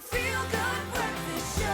Feel Good Breakfast Show.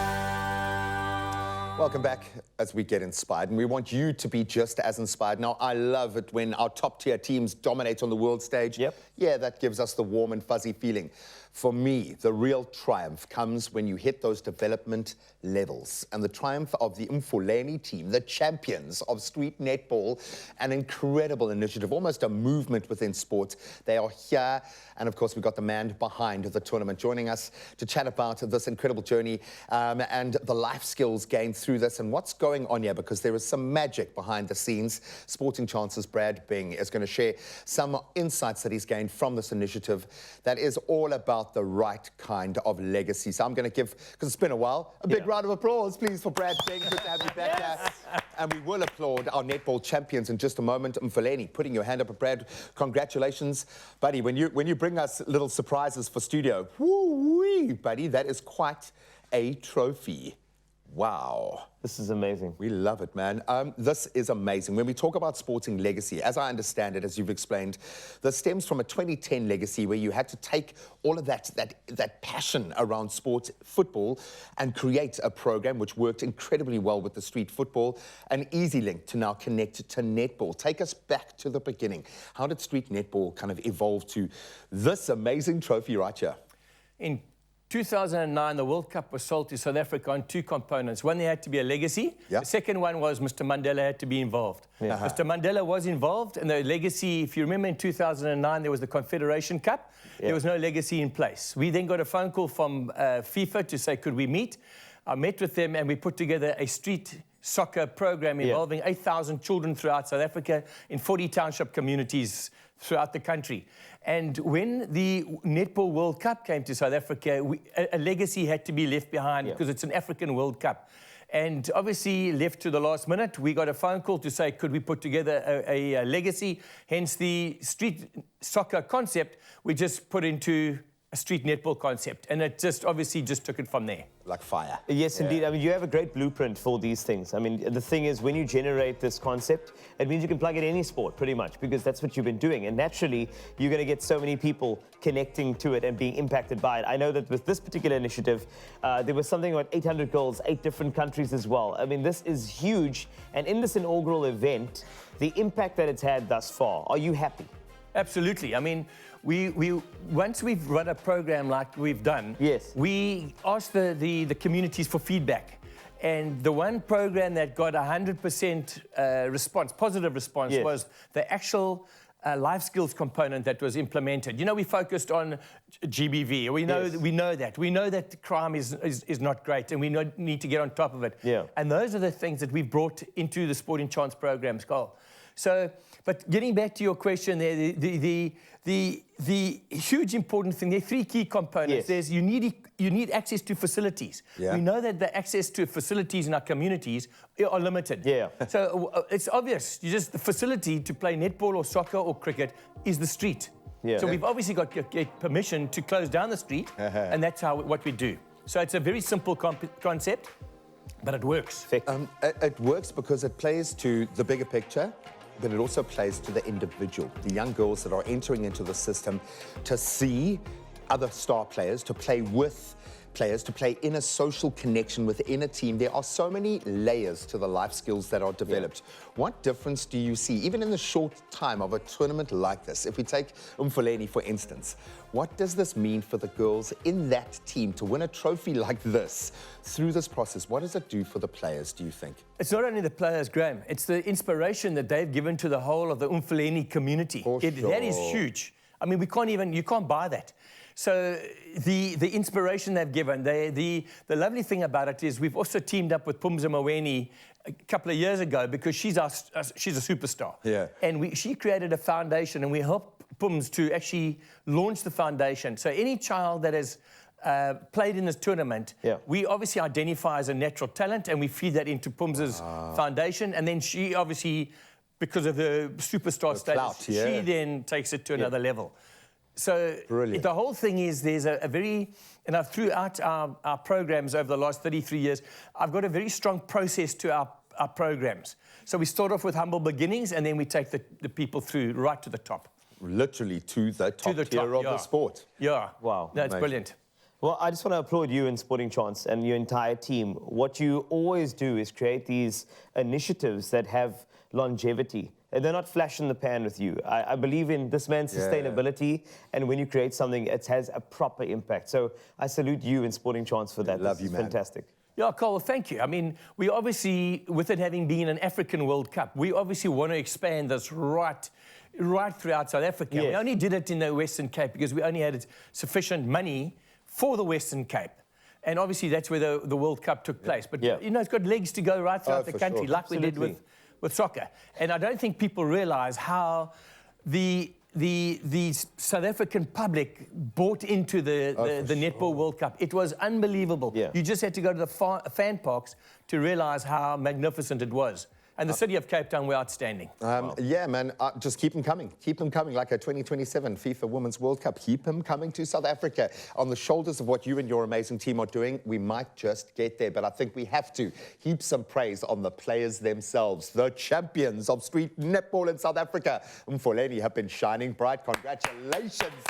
Welcome back as we get inspired, and we want you to be just as inspired. Now, I love it when our top-tier teams dominate on the world stage. Yep. Yeah, that gives us the warm and fuzzy feeling. For me, the real triumph comes when you hit those development levels. And the triumph of the Mfuleni team, the champions of street netball, an incredible initiative, almost a movement within sports. They are here, and of course, we've got the man behind the tournament joining us to chat about this incredible journey and the life skills gained through this and what's going on here, because there is some magic behind the scenes. Sporting Chance's Brad Bing is going to share some insights that he's gained from this initiative that is all about the right kind of legacy. So I'm going to give, because it's been a while, a big round of applause, please, for Brad Bing. Good to have you back here. And we will applaud our netball champions in just a moment. Mfuleni, putting your hand up. Brad, congratulations. Buddy, when you bring us little surprises for studio, woo-wee, buddy, that is quite a trophy. Wow. This is amazing. We love it, man. This is amazing. When we talk about sporting legacy, as I understand it, as you've explained, this stems from a 2010 legacy where you had to take all of that passion around sports, football, and create a program which worked incredibly well with the street football, an easy link to now connect to netball. Take us back to the beginning. How did street netball kind of evolve to this amazing trophy right here? In 2009, the World Cup was sold to South Africa on two components. One, there had to be a legacy. Yeah. The second one was Mr. Mandela had to be involved. Yeah. Mr. Mandela was involved, and the legacy, if you remember in 2009, there was the Confederation Cup. There was no legacy in place. We then got a phone call from FIFA to say, could we meet? I met with them, and we put together a street soccer program involving 8,000 children throughout South Africa in 40 township communities throughout the country. And when the Netball World Cup came to South Africa, a legacy had to be left behind because it's an African World Cup. And obviously, left to the last minute, we got a phone call to say, could we put together a legacy? Hence the street soccer concept, we just put into a street netball concept. And it just obviously just took it from there. Like fire. Yes, indeed. I mean, you have a great blueprint for these things. I mean, the thing is, when you generate this concept, it means you can plug in any sport, pretty much, because that's what you've been doing. And naturally, you're going to get so many people connecting to it and being impacted by it. I know that with this particular initiative, there was something like 800 goals, 8 different countries as well. I mean, this is huge. And in this inaugural event, the impact that it's had thus far, are you happy? Absolutely. I mean, once we've run a program like we've done, we asked the communities for feedback. And the one program that got 100% response, positive response, was the actual life skills component that was implemented. You know, we focused on GBV. We know that crime is not great, and we need to get on top of it. And those are the things that we've brought into the Sporting Chance programs, Carl. So, but getting back to your question there, the huge important thing, there are 3 key components. There's you need access to facilities. We know that the access to facilities in our communities are limited. So it's obvious. The facility to play netball or soccer or cricket is the street. So we've obviously got to get permission to close down the street, and that's what we do. So it's a very simple concept, but it works. It works because it plays to the bigger picture, but it also plays to the individual, the young girls that are entering into the system to see other star players, to play with players, to play in a social connection within a team. There are so many layers to the life skills that are developed. What difference do you see, even in the short time of a tournament like this? If we take Mfuleni, for instance, what does this mean for the girls in that team to win a trophy like this through this process? What does it do for the players, do you think? It's not only the players, Graham. It's the inspiration that they've given to the whole of the Mfuleni community. That is huge. I mean, you can't buy that. So the inspiration they've given, the lovely thing about it is we've also teamed up with Mfuleni a couple of years ago because she's a superstar. And she created a foundation, and we helped Pums to actually launch the foundation. So any child that has played in this tournament, we obviously identify as a natural talent, and we feed that into Pums's foundation. And then she obviously, because of the superstar status, she then takes it to another level. So the whole thing is there's a very, and throughout our programs over the last 33 years, I've got a very strong process to our programs. So we start off with humble beginnings, and then we take the people through right to the top. Literally to the top tier of the sport. Wow. That's brilliant. Well, I just want to applaud you and Sporting Chance and your entire team. What you always do is create these initiatives that have longevity. And they're not flash in the pan with you. I believe in this man's sustainability, and when you create something, it has a proper impact. So I salute you and Sporting Chance for that. Love you, man. Fantastic. Yeah, Cole, thank you. I mean, we obviously, with it having been an African World Cup, we obviously want to expand this right throughout South Africa. Yes. We only did it in the Western Cape because we only had sufficient money for the Western Cape. And obviously that's where the World Cup took place. But, you know, it's got legs to go right throughout the country, like we did with soccer. And I don't think people realize how the South African public bought into the Netball World Cup. It was unbelievable. Yeah. You just had to go to the fan parks to realize how magnificent it was. And the city of Cape Town were outstanding. Yeah, man, just keep them coming. Keep them coming, like a 2027 FIFA Women's World Cup. Keep them coming to South Africa. On the shoulders of what you and your amazing team are doing, we might just get there. But I think we have to heap some praise on the players themselves, the champions of street netball in South Africa. Mfuleni have been shining bright. Congratulations.